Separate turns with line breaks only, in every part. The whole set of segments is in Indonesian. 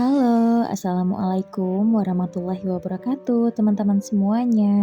Halo, assalamualaikum warahmatullahi wabarakatuh, teman-teman semuanya.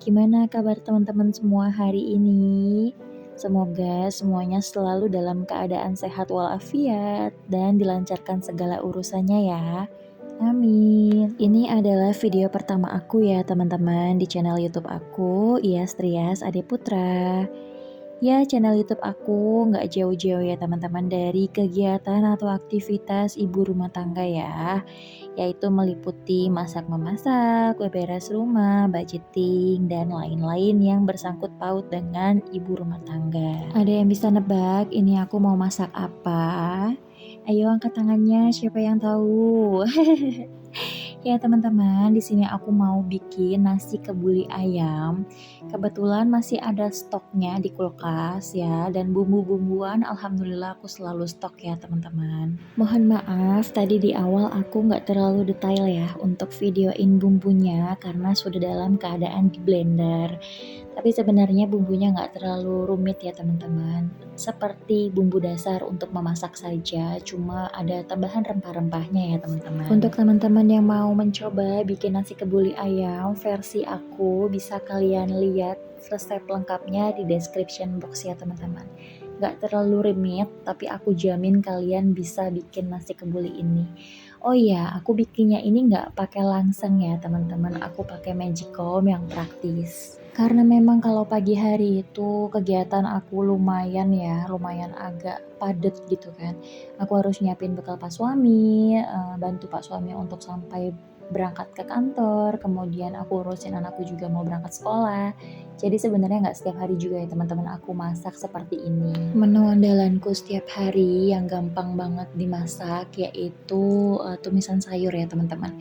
Gimana kabar teman-teman semua hari ini? Semoga semuanya selalu dalam keadaan sehat walafiat dan dilancarkan segala urusannya ya. Amin. Ini adalah video pertama aku ya teman-teman di channel YouTube aku, Iyas Trias Ade Putra. Ya, channel YouTube aku nggak jauh-jauh ya teman-teman dari kegiatan atau aktivitas ibu rumah tangga ya, yaitu meliputi masak-memasak, beberes rumah, budgeting, dan lain-lain yang bersangkut paut dengan ibu rumah tangga. Ada yang bisa nebak ini aku mau masak apa? Ayo angkat tangannya, siapa yang tahu? Ya teman-teman, di sini aku mau bikin nasi kebuli ayam. Kebetulan masih ada stoknya di kulkas ya, dan bumbu-bumbuan alhamdulillah aku selalu stok ya teman-teman. Mohon maaf tadi di awal aku nggak terlalu detail ya untuk videoin bumbunya karena sudah dalam keadaan di blender. Tapi sebenarnya bumbunya nggak terlalu rumit ya teman-teman. Seperti bumbu dasar untuk memasak saja, cuma ada tambahan rempah-rempahnya ya teman-teman. Untuk teman-teman yang mau mencoba bikin nasi kebuli ayam versi aku, bisa kalian lihat resep lengkapnya di description box ya teman-teman. Nggak terlalu rumit, tapi aku jamin kalian bisa bikin nasi kebuli ini. Oh iya, aku bikinnya ini nggak pakai langseng ya teman-teman, aku pakai magicom yang praktis. Karena memang kalau pagi hari itu kegiatan aku lumayan agak padat gitu kan. Aku harus nyiapin bekal Pak suami, bantu Pak suami untuk sampai berangkat ke kantor, kemudian aku urusin anakku juga mau berangkat sekolah. Jadi sebenarnya nggak setiap hari juga ya teman-teman aku masak seperti ini. Menu andalanku setiap hari yang gampang banget dimasak yaitu tumisan sayur ya teman-teman.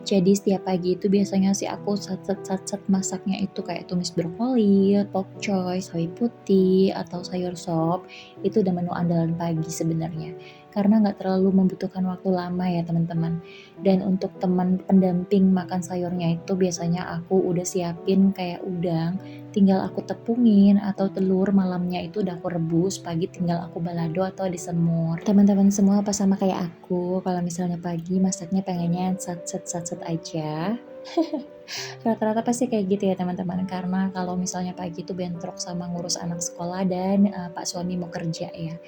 Jadi setiap pagi itu biasanya sih aku satset masaknya itu kayak tumis brokoli, pokcoy, sawi putih, atau sayur sop. Itu udah menu andalan pagi sebenarnya. Karena nggak terlalu membutuhkan waktu lama ya teman-teman. Dan untuk teman pendamping makan sayurnya itu biasanya aku udah siapin kayak udang, tinggal aku tepungin atau telur malamnya itu udah aku rebus, pagi tinggal aku balado atau disemur. Teman-teman semua apa sama kayak aku, kalau misalnya pagi masaknya pengennya satset aja. Rata-rata pasti kayak gitu ya teman-teman, karena kalau misalnya pagi itu bentrok sama ngurus anak sekolah dan Pak suami mau kerja ya.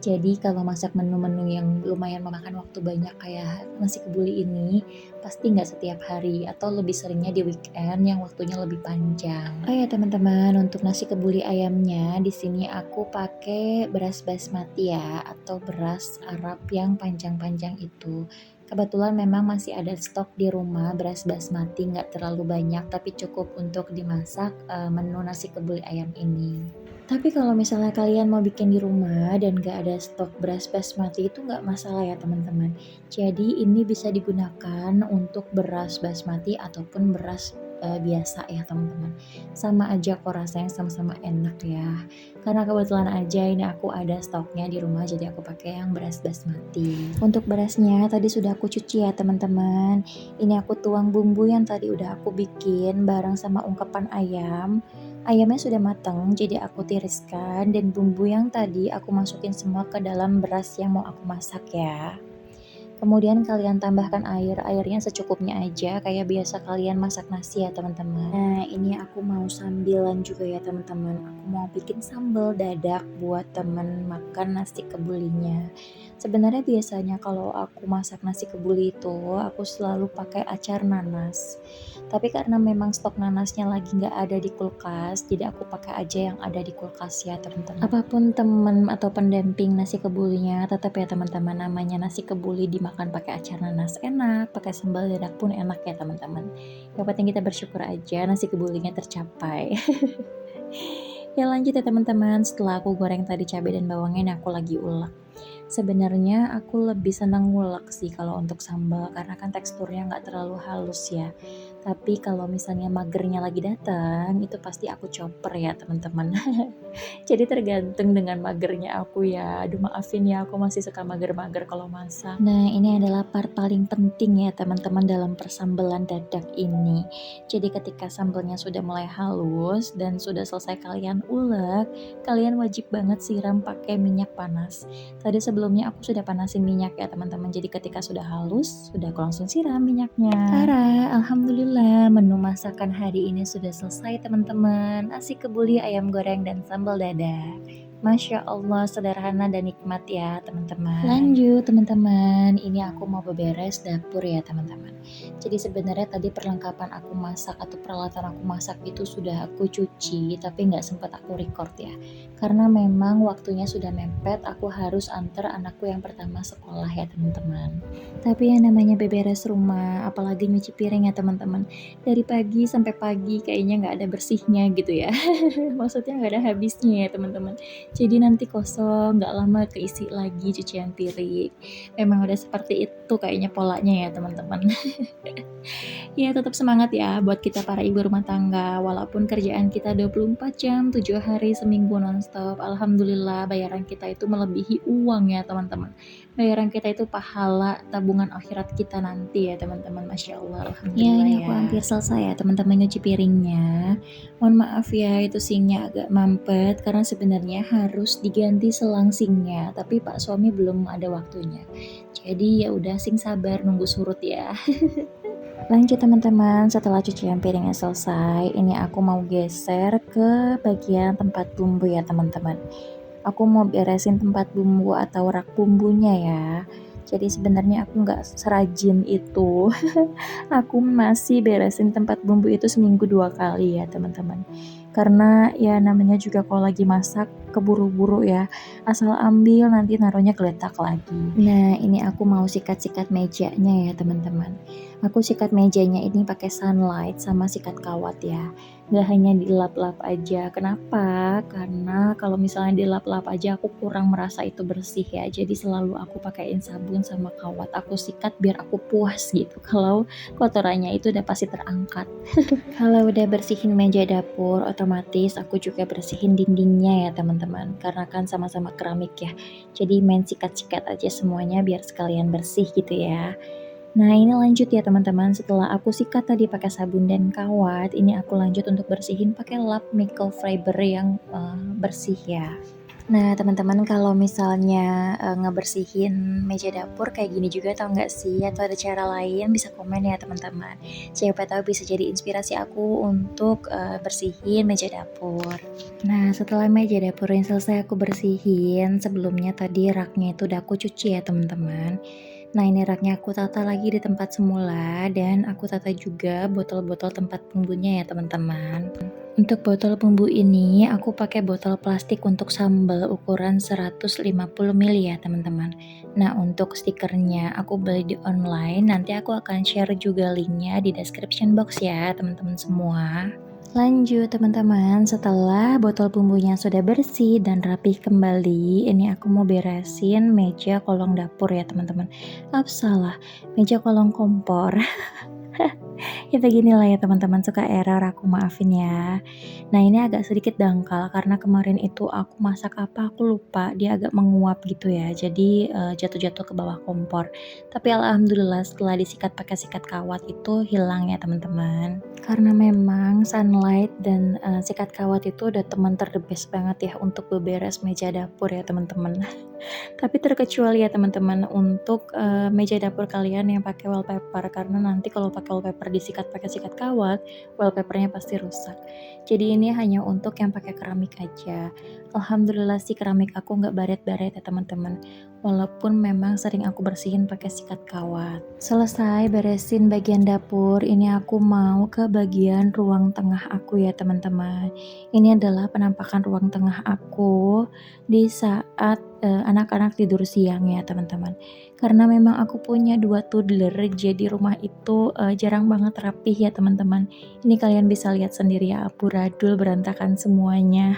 Jadi kalau masak menu-menu yang lumayan memakan waktu banyak kayak nasi kebuli ini, pasti nggak setiap hari atau lebih seringnya di weekend yang waktunya lebih panjang. Oh ya teman-teman, untuk nasi kebuli ayamnya di sini aku pakai beras basmati ya, atau beras Arab yang panjang-panjang itu. Kebetulan memang masih ada stok di rumah beras basmati, nggak terlalu banyak tapi cukup untuk dimasak menu nasi kebuli ayam ini. Tapi kalau misalnya kalian mau bikin di rumah dan gak ada stok beras basmati itu nggak masalah ya teman-teman. Jadi ini bisa digunakan untuk beras basmati ataupun beras biasa ya teman-teman. Sama aja kok rasanya, sama-sama enak ya. Karena kebetulan aja ini aku ada stoknya di rumah, jadi aku pakai yang beras basmati. Untuk berasnya tadi sudah aku cuci ya teman-teman. Ini aku tuang bumbu yang tadi udah aku bikin bareng sama ungkepan ayam. Ayamnya sudah matang, jadi aku tiriskan dan bumbu yang tadi aku masukin semua ke dalam beras yang mau aku masak ya. Kemudian kalian tambahkan airnya secukupnya aja kayak biasa kalian masak nasi ya teman-teman. Nah ini aku mau sambilan juga ya teman-teman. Aku mau bikin sambal dadak buat temen makan nasi kebulinya. Sebenarnya biasanya kalau aku masak nasi kebuli itu aku selalu pakai acar nanas. Tapi karena memang stok nanasnya lagi nggak ada di kulkas, jadi aku pakai aja yang ada di kulkas ya teman-teman. Apapun teman atau pendamping nasi kebulinya, tetap ya teman-teman, namanya nasi kebuli dimakan pakai acar nanas enak, pakai sambal dadak pun enak ya teman-teman. Yang penting kita bersyukur aja nasi kebulinya tercapai. Ya lanjut ya teman-teman, setelah aku goreng tadi cabai dan bawangnya, aku lagi ulek. Sebenarnya aku lebih senang ngulek sih kalau untuk sambal karena kan teksturnya nggak terlalu halus ya. Tapi kalau misalnya magernya lagi datang, itu pasti aku chopper ya teman-teman. Jadi tergantung dengan magernya aku ya. Aduh maafin ya, aku masih suka mager-mager kalau masak. Nah, ini adalah part paling penting ya teman-teman dalam persambelan dadak ini. Jadi ketika sambelnya sudah mulai halus dan sudah selesai kalian ulek, kalian wajib banget siram pakai minyak panas. Tadi sebelumnya aku sudah panasin minyak ya teman-teman. Jadi ketika sudah halus, sudah aku langsung siram minyaknya. Tara, alhamdulillah menu masakan hari ini sudah selesai teman-teman. Nasi kebuli, ayam goreng, dan sambal dadak. Masya Allah, sederhana dan nikmat ya teman-teman. Lanjut teman-teman, ini aku mau beberes dapur ya teman-teman. Jadi sebenarnya tadi perlengkapan aku masak atau peralatan aku masak itu sudah aku cuci, tapi nggak sempat aku record ya. Karena memang waktunya sudah mepet, aku harus antar anakku yang pertama sekolah ya teman-teman. Tapi yang namanya beberes rumah, apalagi nyuci piring ya teman-teman, dari pagi sampai pagi kayaknya nggak ada bersihnya gitu ya. Maksudnya nggak ada habisnya ya teman-teman. Jadi nanti kosong, nggak lama keisi lagi cucian piring. Memang udah seperti itu kayaknya polanya ya teman-teman. Ya tetap semangat ya buat kita para ibu rumah tangga. Walaupun kerjaan kita 24 jam, 7 hari seminggu nonstop. Alhamdulillah bayaran kita itu melebihi uang ya teman-teman. Bayaran kita itu pahala tabungan akhirat kita nanti ya teman-teman. Masya Allah, alhamdulillah ya. Ini aku hampir selesai ya teman-teman nyuci piringnya. Mohon maaf ya itu sinknya agak mampet karena sebenarnya harus diganti selang sinknya. Tapi Pak suami belum ada waktunya. Jadi ya udah sing sabar nunggu surut ya. Lanjut teman-teman, setelah cucian piringnya selesai, ini aku mau geser ke bagian tempat bumbu ya teman-teman. Aku mau beresin tempat bumbu atau rak bumbunya ya. Jadi sebenarnya aku nggak serajin itu. Aku masih beresin tempat bumbu itu seminggu 2 kali ya teman-teman. Karena ya namanya juga kalau lagi masak keburu-buru ya. Asal ambil nanti naruhnya geletak lagi. Nah ini aku mau sikat-sikat mejanya ya teman-teman. Aku sikat mejanya ini pakai sunlight sama sikat kawat ya. Nggak hanya dilap-lap aja. Kenapa? Karena kalau misalnya dilap-lap aja aku kurang merasa itu bersih ya. Jadi selalu aku pakaiin sabun sama kawat. Aku sikat biar aku puas gitu. Kalau kotorannya itu udah pasti terangkat. Kalau udah bersihin meja dapur, otomatis aku juga bersihin dindingnya ya teman-teman. Karena kan sama-sama keramik ya. Jadi main sikat-sikat aja semuanya biar sekalian bersih gitu ya. Nah ini lanjut ya teman-teman, setelah aku sikat tadi pakai sabun dan kawat, ini aku lanjut untuk bersihin pakai lap microfiber yang bersih ya. Nah teman-teman kalau misalnya ngebersihin meja dapur kayak gini juga atau enggak sih, atau ada cara lain bisa komen ya teman-teman. Siapa tahu bisa jadi inspirasi aku untuk bersihin meja dapur. Nah setelah meja dapur yang selesai aku bersihin, sebelumnya tadi raknya itu udah aku cuci ya teman-teman. Nah ini raknya aku tata lagi di tempat semula dan aku tata juga botol-botol tempat bumbunya ya teman-teman. Untuk botol bumbu ini aku pakai botol plastik untuk sambal ukuran 150 ml ya teman-teman. Nah untuk stikernya aku beli di online, nanti aku akan share juga linknya di description box ya teman-teman semua. Lanjut teman-teman, setelah botol bumbunya sudah bersih dan rapih kembali, ini aku mau beresin meja kolong dapur ya teman-teman. Salah, meja kolong kompor. Ya beginilah ya teman-teman, suka error, aku maafin ya. Nah ini agak sedikit dangkal karena kemarin itu aku masak apa aku lupa, dia agak menguap gitu ya, jadi jatuh-jatuh ke bawah kompor. Tapi alhamdulillah setelah disikat pakai sikat kawat itu hilang ya teman-teman. Karena memang sunlight dan sikat kawat itu udah teman terdebes banget ya untuk beberes meja dapur ya teman-teman. Tapi terkecuali ya teman-teman untuk meja dapur kalian yang pakai wallpaper, karena nanti kalau pakai wallpaper disikat pakai sikat kawat, wallpapernya pasti rusak. Jadi ini hanya untuk yang pakai keramik aja. Alhamdulillah sih keramik aku nggak baret-baret ya teman-teman. Walaupun memang sering aku bersihin pakai sikat kawat. Selesai beresin bagian dapur, ini aku mau ke bagian ruang tengah aku ya teman-teman. Ini adalah penampakan ruang tengah aku di saat anak-anak tidur siang ya teman-teman. Karena memang aku punya 2 toddler, jadi rumah itu jarang banget rapih ya teman-teman. Ini kalian bisa lihat sendiri ya, amburadul berantakan semuanya.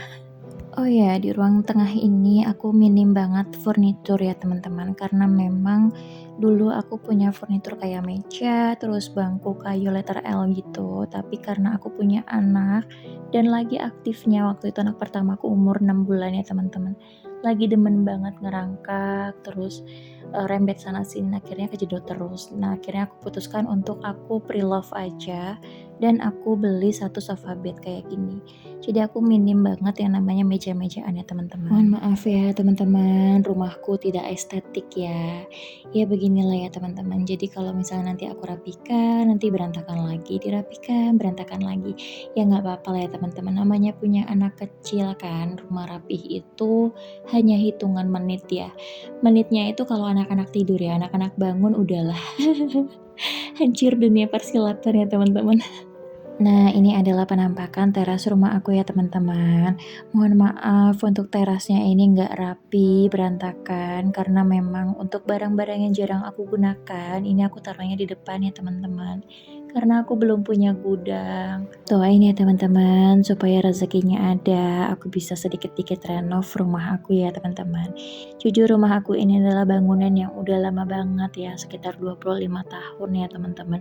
Oh ya, di ruang tengah ini aku minim banget furnitur ya teman-teman, karena memang dulu aku punya furnitur kayak meja, terus bangku kayu letter L gitu. Tapi karena aku punya anak dan lagi aktifnya waktu itu anak pertamaku umur 6 bulan ya teman-teman. Lagi demen banget ngerangkak, terus rembet sana sini, akhirnya kejedot terus. Nah, akhirnya aku putuskan untuk aku pre-love aja dan aku beli satu sofa bed kayak gini. Jadi aku minim banget yang namanya meja-mejaan ya teman-teman. Mohon maaf ya teman-teman, rumahku tidak estetik ya. Ya beginilah ya teman-teman. Jadi kalau misalnya nanti aku rapikan, nanti berantakan lagi, dirapikan, berantakan lagi. Ya nggak apa-apa lah ya teman-teman. Namanya punya anak kecil kan, rumah rapih itu hanya hitungan menit ya. Menitnya itu kalau anak-anak tidur ya, anak-anak bangun udahlah. Hancur dunia persilatan ya teman-teman. Nah, ini adalah penampakan teras rumah aku ya teman-teman. Mohon maaf untuk terasnya ini nggak rapi, berantakan, karena memang untuk barang-barang yang jarang aku gunakan, ini aku taruhnya di depan ya teman-teman. Karena aku belum punya gudang. Doain ya teman-teman, supaya rezekinya ada, aku bisa sedikit-dikit renov rumah aku ya teman-teman. Jujur rumah aku ini adalah bangunan yang udah lama banget ya, sekitar 25 tahun ya teman-teman.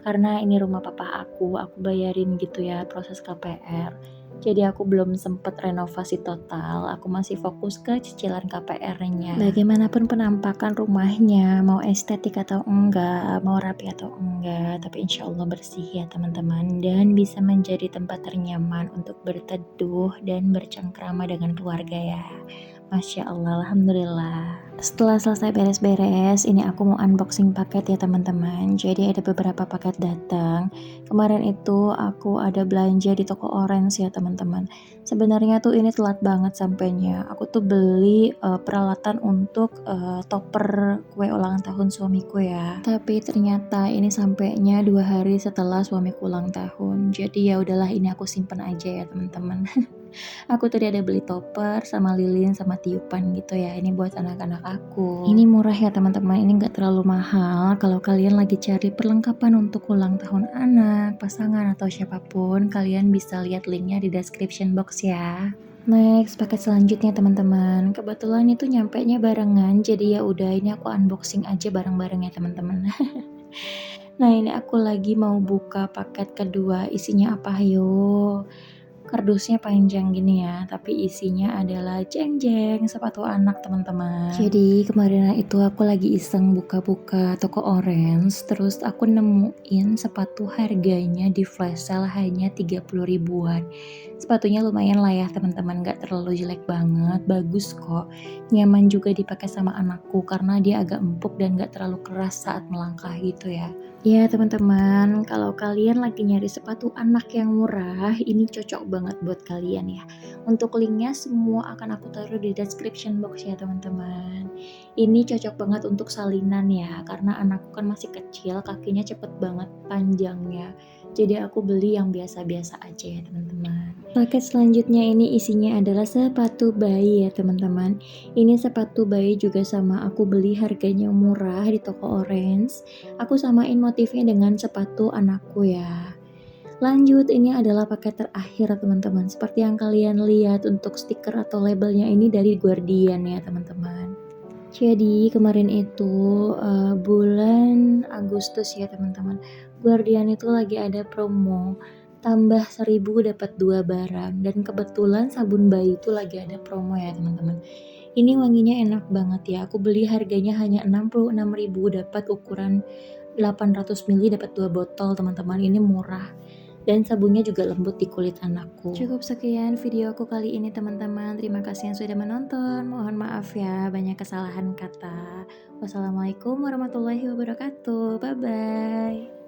Karena ini rumah papa aku bayarin gitu ya proses KPR. Jadi aku belum sempet renovasi total, aku masih fokus ke cicilan KPR-nya. Bagaimanapun penampakan rumahnya, mau estetik atau enggak, mau rapi atau enggak, tapi insya Allah bersih ya teman-teman, dan bisa menjadi tempat ternyaman untuk berteduh dan bercengkrama dengan keluarga ya. Masya Allah, Alhamdulillah. Setelah selesai beres-beres, ini aku mau unboxing paket ya teman-teman. Jadi ada beberapa paket datang. Kemarin itu aku ada belanja di toko Orange ya teman-teman. Sebenarnya tuh ini telat banget sampainya. Aku tuh beli peralatan untuk topper kue ulang tahun suamiku ya. Tapi ternyata ini sampainya 2 hari setelah suamiku ulang tahun. Jadi ya udahlah, ini aku simpen aja ya teman-teman. Aku tadi ada beli topper sama lilin sama tiupan gitu ya. Ini buat anak-anak aku. Ini murah ya teman-teman. Ini nggak terlalu mahal. Kalau kalian lagi cari perlengkapan untuk ulang tahun anak, pasangan atau siapapun, kalian bisa lihat linknya di description box ya. Next, paket selanjutnya teman-teman. Kebetulan itu nyampenya barengan, jadi ya udah ini aku unboxing aja bareng-bareng ya teman-teman. Nah, ini aku lagi mau buka paket kedua. Isinya apa ayo? Kardusnya panjang gini ya, tapi isinya adalah jeng-jeng sepatu anak teman-teman. Jadi kemarin itu aku lagi iseng buka-buka toko Orange, terus aku nemuin sepatu harganya di flash sale hanya 30 ribuan. Sepatunya lumayan lah ya teman-teman, gak terlalu jelek banget, bagus kok. Nyaman juga dipakai sama anakku karena dia agak empuk dan gak terlalu keras saat melangkah gitu ya. Ya teman-teman, kalau kalian lagi nyari sepatu anak yang murah, ini cocok banget buat kalian ya. Untuk linknya semua akan aku taruh di description box ya teman-teman. Ini cocok banget untuk salinan ya, karena anakku kan masih kecil, kakinya cepet banget panjangnya. Jadi aku beli yang biasa-biasa aja ya teman-teman. Paket selanjutnya ini isinya adalah sepatu bayi ya teman-teman. Ini sepatu bayi juga sama aku beli, harganya murah di toko Orange. Aku samain motifnya dengan sepatu anakku ya. Lanjut, ini adalah paket terakhir teman-teman. Seperti yang kalian lihat untuk stiker atau labelnya ini dari Guardian ya teman-teman. Jadi kemarin itu bulan Agustus ya teman-teman. Guardian itu lagi ada promo. Tambah 1000 dapat 2 barang, dan kebetulan sabun bayi itu lagi ada promo ya teman-teman. Ini wanginya enak banget ya. Aku beli harganya hanya 66.000, dapat ukuran 800 ml, dapat 2 botol teman-teman. Ini murah. Dan sabunnya juga lembut di kulit anakku. Cukup sekian video aku kali ini teman-teman. Terima kasih yang sudah menonton. Mohon maaf ya banyak kesalahan kata. Wassalamualaikum warahmatullahi wabarakatuh. Bye bye.